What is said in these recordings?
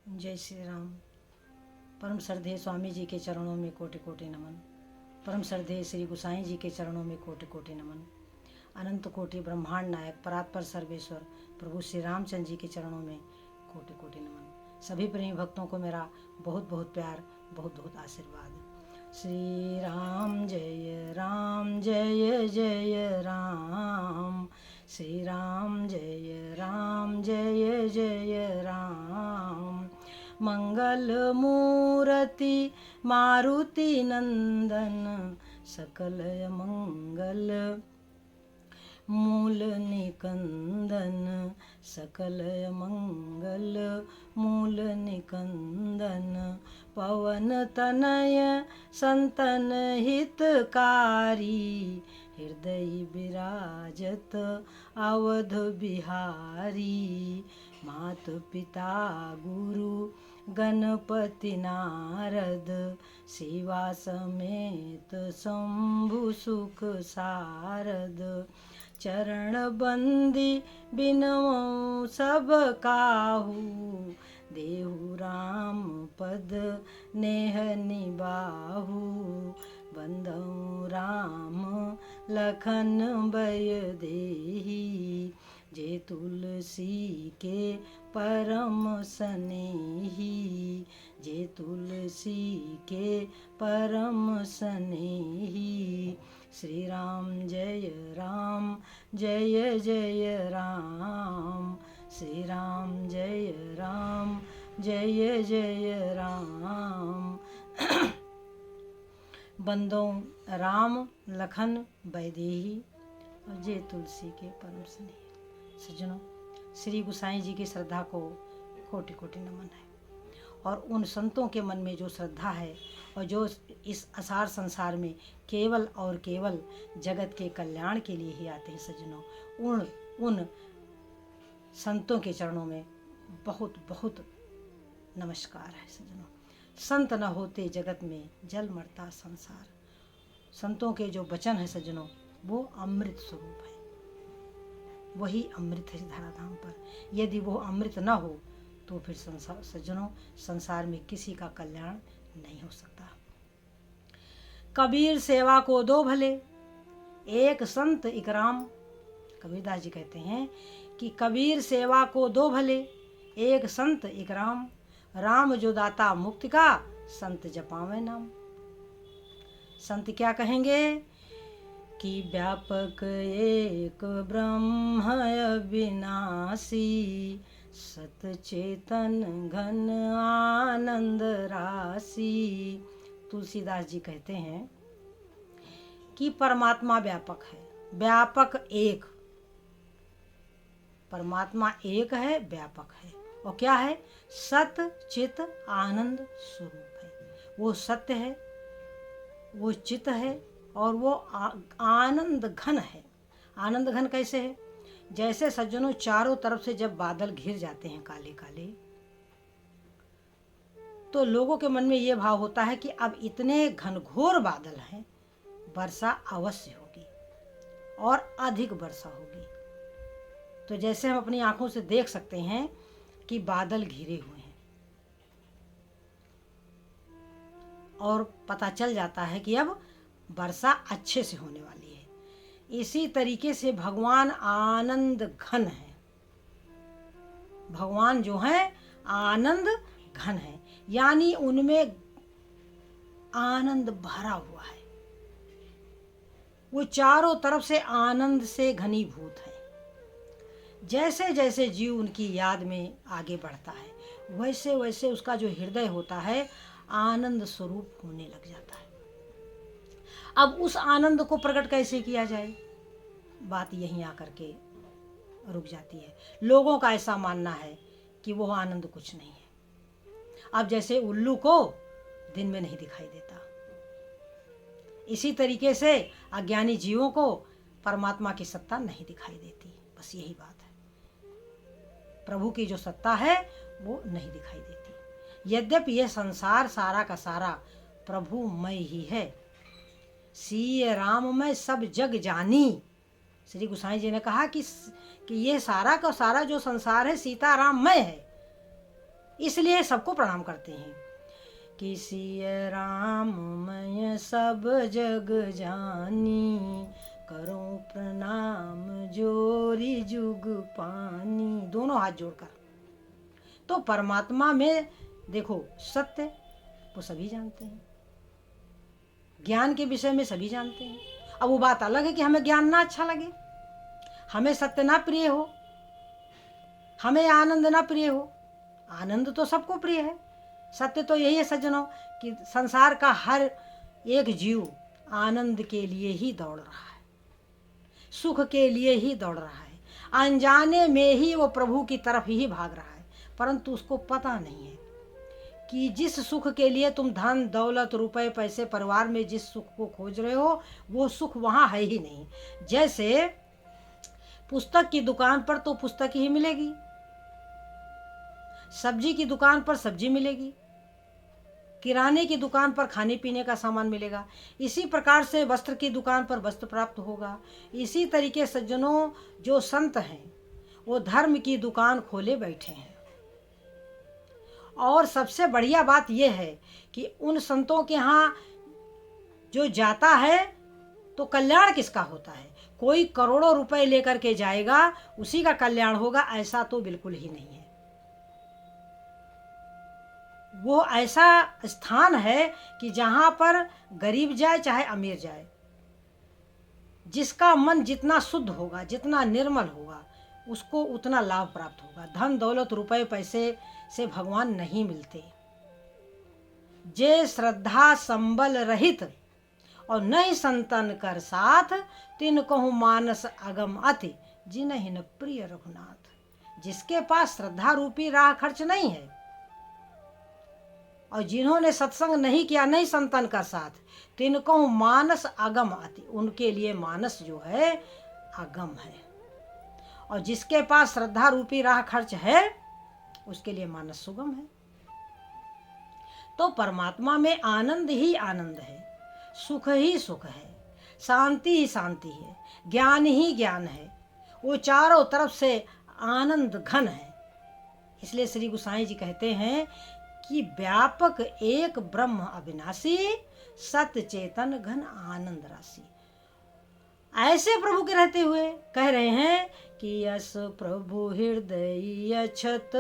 जय श्री राम। परम श्रद्धेय स्वामी जी के चरणों में कोटि कोटि नमन। परम श्रद्धेय श्री गुसाई जी के चरणों में कोटि कोटि नमन। अनंत कोटि ब्रह्मांड नायक परात्पर सर्वेश्वर प्रभु श्री रामचंद्र जी के चरणों में कोटि कोटि नमन। सभी प्रेमी भक्तों को मेरा बहुत बहुत प्यार, बहुत बहुत आशीर्वाद। श्री राम जय राम, जय जय राम। श्री राम जय राम, जय जय राम। मंगल मूर्ति मारुति नंदन, सकल मंगल मूल निकंदन, सकल मंगल मूल निकंदन। पवन तनय संतन हितकारी, हृदय विराजत अवध बिहारी। मात पिता गुरु गणपति नारद, सेवा समेत शंभु सुख सारद। चरण बंदी बिनवो सब काहू, देहु राम पद नेह निबाहु। बंधु राम लखन बय देही, जे तुलसी के परम सनेही। जे तुलसी के परम सनेही। श्री राम जय राम, जय जय राम। श्री राम जय राम, जय जय राम। बंदो राम लखन बैदेही, और जय तुलसी के परम स्नेही। सज्जनों, श्री गुसाई जी की श्रद्धा को कोटि कोटि नमन है। और उन संतों के मन में जो श्रद्धा है और जो इस असार संसार में केवल और केवल जगत के कल्याण के लिए ही आते हैं सज्जनों, उन संतों के चरणों में बहुत बहुत नमस्कार है सज्जनों। संत न होते जगत में जल मरता संसार। संतों के जो वचन है सज्जनों, वो अमृत स्वरूप है। वही अमृत है धराधाम पर। यदि वो अमृत न हो तो फिर सज्जनों संसार में किसी का कल्याण नहीं हो सकता। कबीर सेवा को दो भले, एक संत इकराम। कबीरदास जी कहते हैं कि कबीर सेवा को दो भले, एक संत इकराम। राम जो दाता मुक्ति का, संत जपावे नाम। संत क्या कहेंगे कि व्यापक एक ब्रह्म अविनाशी, सत चेतन घन आनंद राशि। तुलसीदास जी कहते हैं कि परमात्मा व्यापक है। व्यापक एक, परमात्मा एक है, व्यापक है। और क्या है? सत चित आनंद स्वरूप है। वो सत्य है, वो चित है, और वो आनंद घन है। आनंद घन कैसे है? जैसे सज्जनों चारों तरफ से जब बादल घिर जाते हैं काले काले, तो लोगों के मन में ये भाव होता है कि अब इतने घनघोर बादल हैं, वर्षा अवश्य होगी और अधिक वर्षा होगी। तो जैसे हम अपनी आंखों से देख सकते हैं कि बादल घिरे हुए हैं और पता चल जाता है कि अब वर्षा अच्छे से होने वाली है। इसी तरीके से भगवान आनंद घन है। भगवान जो है आनंद घन है, यानी उनमें आनंद भरा हुआ है। वो चारों तरफ से आनंद से घनीभूत है। जैसे जैसे जीव उनकी याद में आगे बढ़ता है, वैसे वैसे उसका जो हृदय होता है आनंद स्वरूप होने लग जाता है। अब उस आनंद को प्रकट कैसे किया जाए? बात यहीं आकर के रुक जाती है। लोगों का ऐसा मानना है कि वो आनंद कुछ नहीं है। अब जैसे उल्लू को दिन में नहीं दिखाई देता, इसी तरीके से अज्ञानी जीवों को परमात्मा की सत्ता नहीं दिखाई देती। बस यही बात है। प्रभु की जो सत्ता है वो नहीं दिखाई देती। यद्यपि यह संसार सारा का सारा प्रभुमय ही है। सीय राममय सब जग जानी। श्री गोसाई जी ने कहा कि ये सारा का सारा जो संसार है सीताराममय है। इसलिए सबको प्रणाम करते हैं। कि सिय राम मैं सब जग जानी, करो प्रणाम जोरी जुग पानी। दोनों हाथ जोड़कर। तो परमात्मा में देखो सत्य वो सभी जानते हैं, ज्ञान के विषय में सभी जानते हैं। अब वो बात अलग है कि हमें ज्ञान ना अच्छा लगे, हमें सत्य ना प्रिय हो, हमें आनंद ना प्रिय हो। आनंद तो सबको प्रिय है। सत्य तो यही है सज्जनों कि संसार का हर एक जीव आनंद के लिए ही दौड़ रहा है, सुख के लिए ही दौड़ रहा है, अनजाने में ही वो प्रभु की तरफ ही भाग रहा है। परंतु उसको पता नहीं है कि जिस सुख के लिए तुम धन दौलत रुपए पैसे परिवार में जिस सुख को खोज रहे हो वो सुख वहाँ है ही नहीं। जैसे पुस्तक की दुकान पर तो पुस्तक ही मिलेगी, सब्जी की दुकान पर सब्जी मिलेगी, किराने की दुकान पर खाने पीने का सामान मिलेगा। इसी प्रकार से वस्त्र की दुकान पर वस्त्र प्राप्त होगा। इसी तरीके सज्जनों जो संत हैं वो धर्म की दुकान खोले बैठे हैं। और सबसे बढ़िया बात यह है कि उन संतों के यहाँ जो जाता है तो कल्याण किसका होता है? कोई करोड़ों रुपए लेकर के जाएगा उसी का कल्याण होगा, ऐसा तो बिल्कुल ही नहीं है। वो ऐसा स्थान है कि जहाँ पर गरीब जाए चाहे अमीर जाए, जिसका मन जितना शुद्ध होगा, जितना निर्मल होगा, उसको उतना लाभ प्राप्त होगा। धन दौलत रुपए पैसे से भगवान नहीं मिलते। जे श्रद्धा संबल रहित और नहीं संतन कर साथ, तिन कहूँ मानस अगम अति, जिन्हि न प्रिय रघुनाथ। जिसके पास श्रद्धा रूपी राह खर्च नहीं है और जिन्होंने सत्संग नहीं किया, नहीं संतन का साथ, तिनको मानस अगम अति, उनके लिए मानस जो है अगम है। और जिसके पास श्रद्धा रूपी राह खर्च है उसके लिए मानस सुगम है। तो परमात्मा में आनंद ही आनंद है, सुख ही सुख है, शांति ही शांति है, ज्ञान ही ज्ञान है। वो चारों तरफ से आनंद घन है। इसलिए श्री गोसाई जी कहते हैं कि व्यापक एक ब्रह्म अविनाशी, सत्य चेतन घन आनंद राशि। ऐसे प्रभु के रहते हुए कह रहे हैं कि यस प्रभु हृदय अछत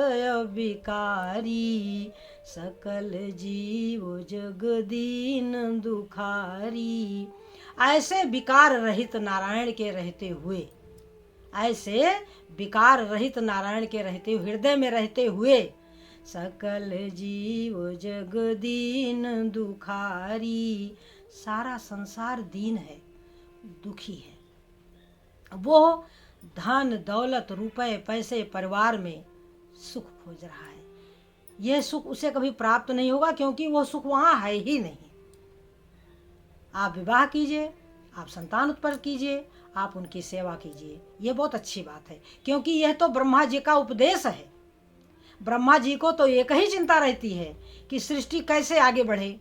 विकारी, सकल जीव जग दीन दुखारी। ऐसे विकार रहित नारायण के रहते हुए, ऐसे विकार रहित नारायण के रहते हुए, हृदय में रहते हुए, सकल जीव जग दीन दुखारी। सारा संसार दीन है, दुखी है। वो धन दौलत रुपए पैसे परिवार में सुख खोज रहा है। यह सुख उसे कभी प्राप्त नहीं होगा क्योंकि वो सुख वहाँ है ही नहीं। आप विवाह कीजिए, आप संतान उत्पन्न कीजिए, आप उनकी सेवा कीजिए, ये बहुत अच्छी बात है। क्योंकि यह तो ब्रह्मा जी का उपदेश है। ब्रह्मा जी को तो एक ही चिंता रहती है कि सृष्टि कैसे आगे बढ़े,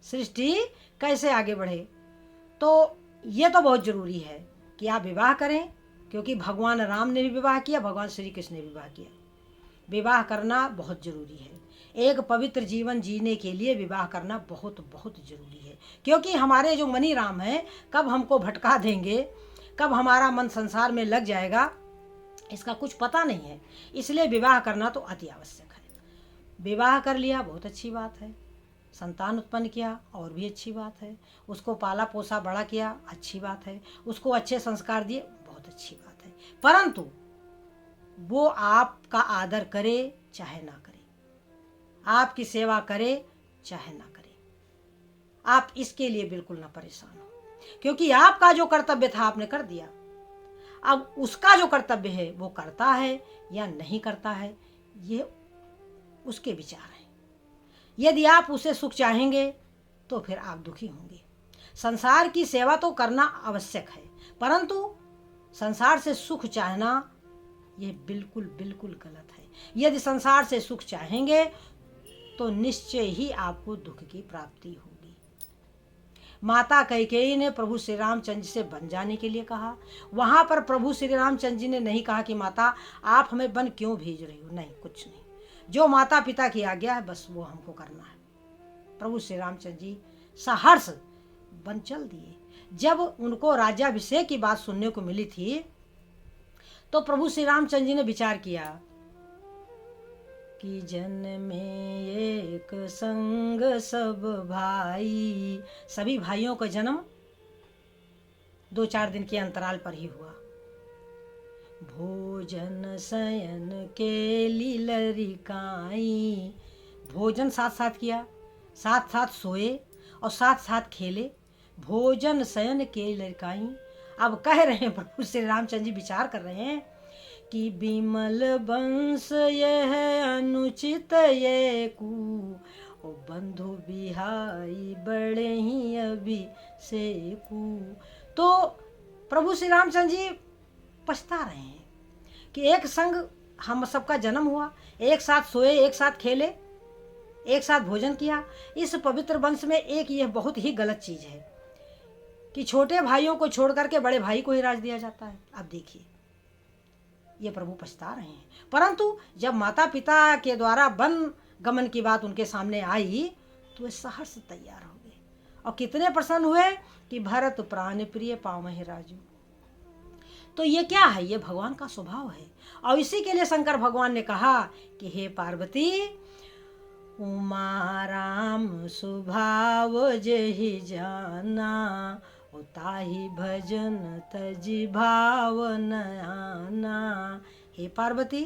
सृष्टि कैसे आगे बढ़े। तो ये तो बहुत जरूरी है कि आप विवाह करें, क्योंकि भगवान राम ने भी विवाह किया, भगवान श्री कृष्ण ने विवाह किया। विवाह करना बहुत जरूरी है। एक पवित्र जीवन जीने के लिए विवाह करना बहुत बहुत जरूरी है। क्योंकि हमारे जो मनी राम हैं कब हमको भटका देंगे, कब हमारा मन संसार में लग जाएगा, इसका कुछ पता नहीं है। इसलिए विवाह करना तो अति आवश्यक है। विवाह कर लिया बहुत अच्छी बात है, संतान उत्पन्न किया और भी अच्छी बात है, उसको पाला पोसा बड़ा किया अच्छी बात है, उसको अच्छे संस्कार दिए बहुत अच्छी बात है। परंतु वो आपका आदर करे चाहे ना करे, आपकी सेवा करे चाहे ना करे, आप इसके लिए बिल्कुल ना परेशान हो। क्योंकि आपका जो कर्तव्य था आपने कर दिया। अब उसका जो कर्तव्य है वो करता है या नहीं करता है, ये उसके विचार हैं। यदि आप उसे सुख चाहेंगे तो फिर आप दुखी होंगे। संसार की सेवा तो करना आवश्यक है, परंतु संसार से सुख चाहना ये बिल्कुल बिल्कुल गलत है। यदि संसार से सुख चाहेंगे तो निश्चय ही आपको दुख की प्राप्ति होगी। माता कैकेयी ने प्रभु श्री रामचंद्र से बन जाने के लिए कहा। वहां पर प्रभु श्री रामचंद्र जी ने नहीं कहा कि माता आप हमें बन क्यों भेज रही हो, नहीं, कुछ नहीं। जो माता पिता की आज्ञा है बस वो हमको करना है। प्रभु श्री रामचंद्र जी सहर्ष वन चल दिए। जब उनको राज्याभिषेक की बात सुनने को मिली थी तो प्रभु श्री रामचंद्र जी ने विचार किया कि जन में एक संग सब भाई, सभी भाइयों का जन्म 2-4 दिन के अंतराल पर ही हुआ। भोजन शयन के लीलरिकाई, भोजन साथ साथ किया, साथ साथ सोए और साथ साथ खेले। भोजन शयन के लड़काई। अब कह रहे हैं प्रभु श्री रामचंद्र जी विचार कर रहे हैं कि विमल वंश यह अनुचित ये कू, ओ बंधु बिहाई बड़े ही अभिषेकू। तो प्रभु श्री रामचंद्र जी पछता रहे हैं कि एक संग हम सबका जन्म हुआ, एक साथ सोए, एक साथ खेले, एक साथ भोजन किया। इस पवित्र वंश में एक यह बहुत ही गलत चीज है कि छोटे भाइयों को छोड़ करके बड़े भाई को ही राज दिया जाता है। अब देखिए ये प्रभु पछता रहे हैं। परंतु जब माता पिता के द्वारा वन गमन की बात उनके सामने आई तो वे सहर्ष तैयार हो गए और कितने प्रसन्न हुए कि भरत प्राण प्रिय पावहि राजू। तो ये क्या है? ये भगवान का स्वभाव है। और इसी के लिए शंकर भगवान ने कहा कि हे पार्वती, उमा राम स्वभाव जहि जाना, ताहि भजन तजि भाव न आना। हे पार्वती,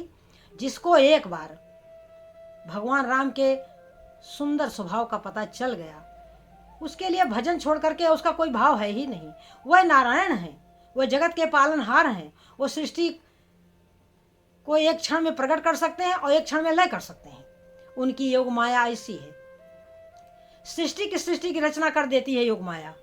जिसको एक बार भगवान राम के सुंदर स्वभाव का पता चल गया उसके लिए भजन छोड़ करके उसका कोई भाव है ही नहीं। वह नारायण है, वह जगत के पालनहार हैं, वो सृष्टि को एक क्षण में प्रकट कर सकते हैं और एक क्षण में लय कर सकते हैं। उनकी योग माया ऐसी है, सृष्टि की रचना कर देती है योग माया।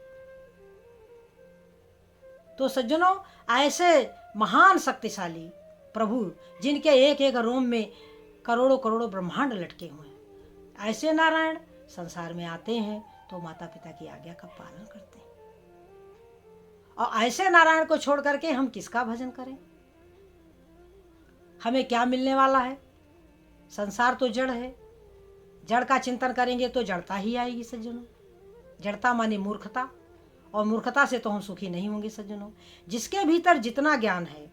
तो सज्जनों, ऐसे महान शक्तिशाली प्रभु जिनके एक एक रोम में करोड़ों करोड़ों ब्रह्मांड लटके हुए हैं, ऐसे नारायण संसार में आते हैं तो माता पिता की आज्ञा का पालन करते हैं। और ऐसे नारायण को छोड़ करके हम किसका भजन करें? हमें क्या मिलने वाला है? संसार तो जड़ है, जड़ का चिंतन करेंगे तो जड़ता ही आएगी सज्जनों। जड़ता माने मूर्खता, और मूर्खता से तो हम सुखी नहीं होंगे सज्जनों। जिसके भीतर जितना ज्ञान है,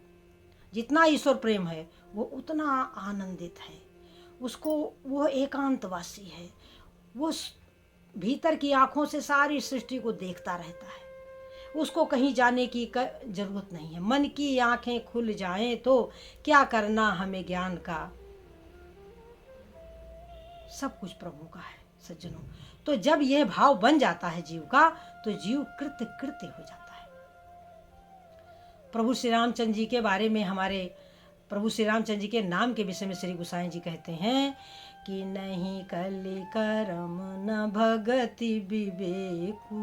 जितना ईश्वर प्रेम है, वो उतना आनंदित है, उसको वो एकांतवासी है, वो भीतर की आंखों से सारी सृष्टि को देखता रहता है, उसको कहीं जाने की जरूरत नहीं है। मन की आंखें खुल जाएं तो क्या करना हमें ज्ञान का, सब कुछ प्रभु का है सज्जनों। तो जब यह भाव बन जाता है जीव का तो जीव कृत्य कृत्य हो जाता है। प्रभु श्री रामचंद्र जी के बारे में, हमारे प्रभु श्री रामचंद्र जी के नाम के विषय में श्री गोसाई जी कहते हैं कि नहीं कलि करम न भगति विवेकू,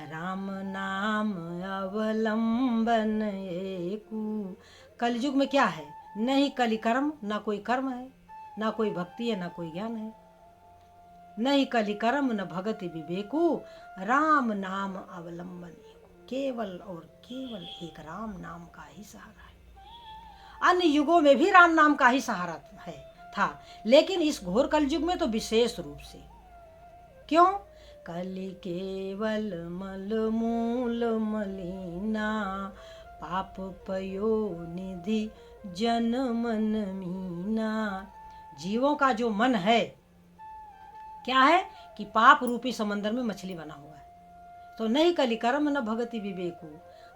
राम नाम अवलंबन एकू। कलयुग में क्या है? नहीं कलि कर्म, ना कोई कर्म है, ना कोई भक्ति है, ना कोई ज्ञान है। नहीं कलि कर्म न भगति विवेकू, राम नाम अवलंबन एकू। केवल और केवल एक राम नाम का ही सहारा है। अन्य युगों में भी राम नाम का ही सहारा है था, लेकिन इस घोर कलयुग में तो विशेष रूप से। क्यों? कलि केवल मल मूल मलिना, पाप पयो निधि जन मन मीना। जीवों का जो मन है क्या है कि पाप रूपी समंदर में मछली बना हुआ है। तो नहीं कलि कर्म न भगति विवेकू,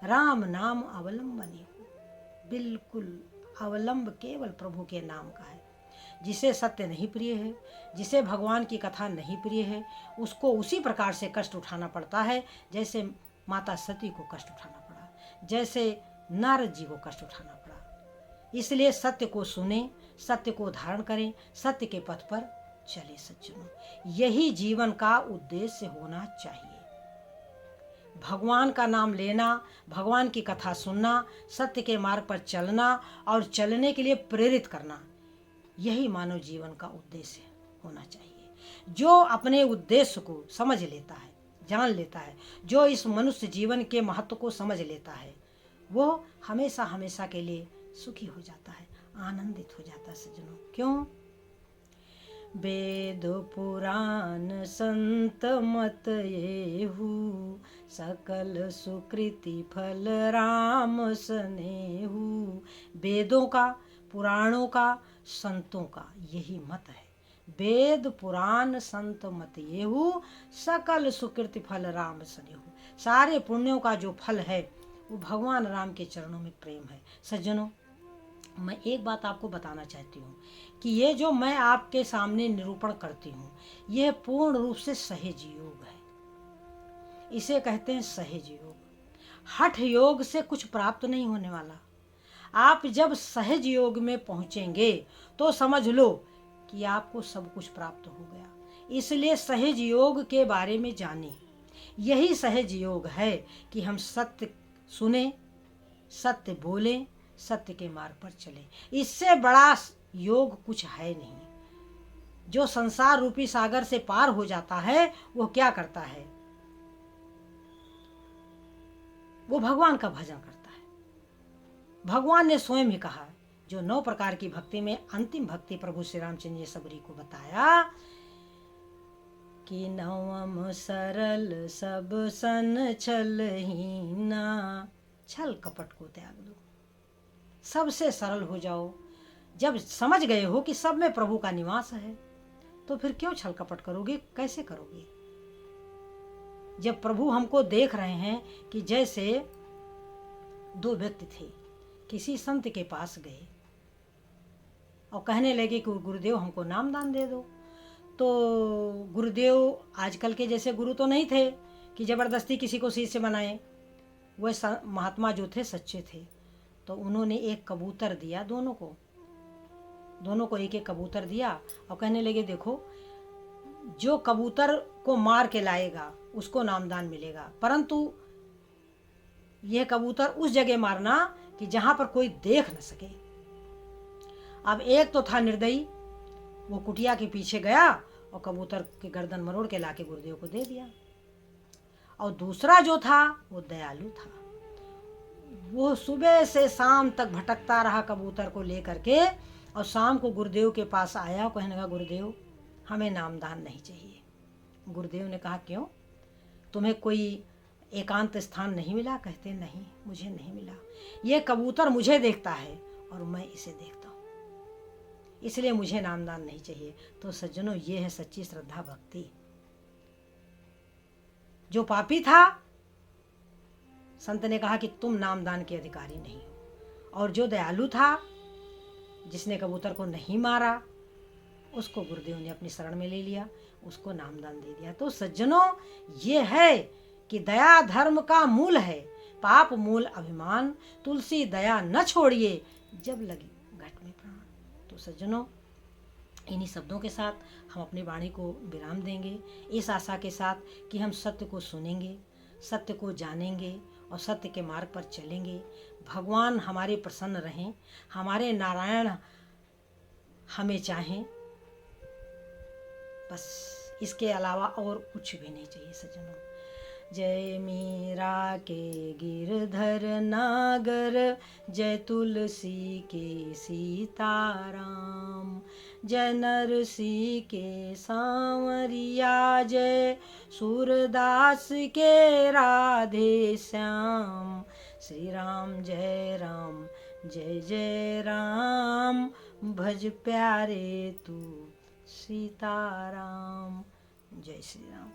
राम नाम अवलंबन। बिल्कुल अवलंब केवल प्रभु के नाम का है। जिसे सत्य नहीं प्रिय है, जिसे भगवान की कथा नहीं प्रिय है, उसको उसी प्रकार से कष्ट उठाना पड़ता है जैसे माता सती को कष्ट उठाना पड़ा, जैसे नारद जी को कष्ट उठाना पड़ा। इसलिए सत्य को सुने, सत्य को धारण करें, सत्य के पथ पर चले सज्जनों। यही जीवन का उद्देश्य होना चाहिए। भगवान का नाम लेना, भगवान की कथा सुनना, सत्य के मार्ग पर चलना और चलने के लिए प्रेरित करना, यही मानव जीवन का उद्देश्य होना चाहिए। जो अपने उद्देश्य को समझ लेता है, जान लेता है, जो इस मनुष्य जीवन के महत्व को समझ लेता है, वो हमेशा हमेशा के लिए सुखी हो जाता है, आनंदित हो जाता है सज्जनों। क्यों? वेद पुराण संत मत येहू, सकल सुकृति फल राम सनेहू। वेदों का, पुराणों का, संतों का यही मत है। वेद पुराण संत मत येहू, सकल सुकृति फल राम सनेहू। सारे पुण्यों का जो फल है वो भगवान राम के चरणों में प्रेम है। सज्जनों, मैं एक बात आपको बताना चाहती हूँ कि ये जो मैं आपके सामने निरूपण करती हूँ, यह पूर्ण रूप से सहज योग है। इसे कहते हैं सहज योग। हठ योग से कुछ प्राप्त नहीं होने वाला। आप जब सहज योग में पहुँचेंगे तो समझ लो कि आपको सब कुछ प्राप्त हो गया। इसलिए सहज योग के बारे में जानें। यही सहज योग है कि हम सत्य सुने, सत्य बोलें, सत्य के मार्ग पर चलें। इससे बड़ा योग कुछ है नहीं। जो संसार रूपी सागर से पार हो जाता है वो क्या करता है? वो भगवान का भजन करता है। भगवान ने स्वयं ही कहा, जो 9 प्रकार की भक्ति में अंतिम भक्ति प्रभु श्री रामचंद्र जी सबरी को बताया कि नवम सरल सब सन छलहीना। छल कपट को त्याग दो, सबसे सरल हो जाओ। जब समझ गए हो कि सब में प्रभु का निवास है तो फिर क्यों छल कपट करोगे? कैसे करोगे? जब प्रभु हमको देख रहे हैं कि जैसे 2 व्यक्ति थे, किसी संत के पास गए और कहने लगे कि गुरुदेव हमको नाम दान दे दो। तो गुरुदेव आजकल के जैसे गुरु तो नहीं थे कि जबरदस्ती किसी को शिष्य बनाए। वह महात्मा जो थे सच्चे थे। तो उन्होंने एक कबूतर दिया, दोनों को एक एक कबूतर दिया और कहने लगे देखो, जो कबूतर को मार के लाएगा उसको नामदान मिलेगा, परंतु यह कबूतर उस जगह मारना कि जहां पर कोई देख न सके। अब एक तो था निर्दयी, वो कुटिया के पीछे गया और कबूतर की गर्दन मरोड़ के लाके गुरुदेव को दे दिया। और दूसरा जो था वो दयालु था। वो सुबह से शाम तक भटकता रहा कबूतर को लेकर के और शाम को गुरुदेव के पास आया। कहने लगा गुरुदेव हमें नामदान नहीं चाहिए। गुरुदेव ने कहा क्यों, तुम्हें कोई एकांत स्थान नहीं मिला? कहते नहीं, मुझे नहीं मिला। ये कबूतर मुझे देखता है और मैं इसे देखता हूँ, इसलिए मुझे नामदान नहीं चाहिए। तो सज्जनों, ये है सच्ची श्रद्धा भक्ति। जो पापी था, संत ने कहा कि तुम नामदान के अधिकारी नहीं हो। और जो दयालु था, जिसने कबूतर को नहीं मारा, उसको गुरुदेव ने अपनी शरण में ले लिया, उसको नामदान दे दिया। तो सज्जनों, ये है कि दया धर्म का मूल है, पाप मूल अभिमान। तुलसी दया न छोड़िए, जब लगी घट में प्राण। तो सज्जनों, इन्हीं शब्दों के साथ हम अपनी वाणी को विराम देंगे, इस आशा के साथ कि हम सत्य को सुनेंगे, सत्य को जानेंगे और सत्य के मार्ग पर चलेंगे। भगवान हमारे प्रसन्न रहें, हमारे नारायण हमें चाहें, बस इसके अलावा और कुछ भी नहीं चाहिए सज्जनों। जय मीरा के गिरधर नागर, जय तुलसी के सीताराम, जय नरसी के सांवरिया, जय सूरदास के राधे श्याम। श्री राम जय राम, जय जय राम, भज प्यारे तू सीताराम। जय श्री राम।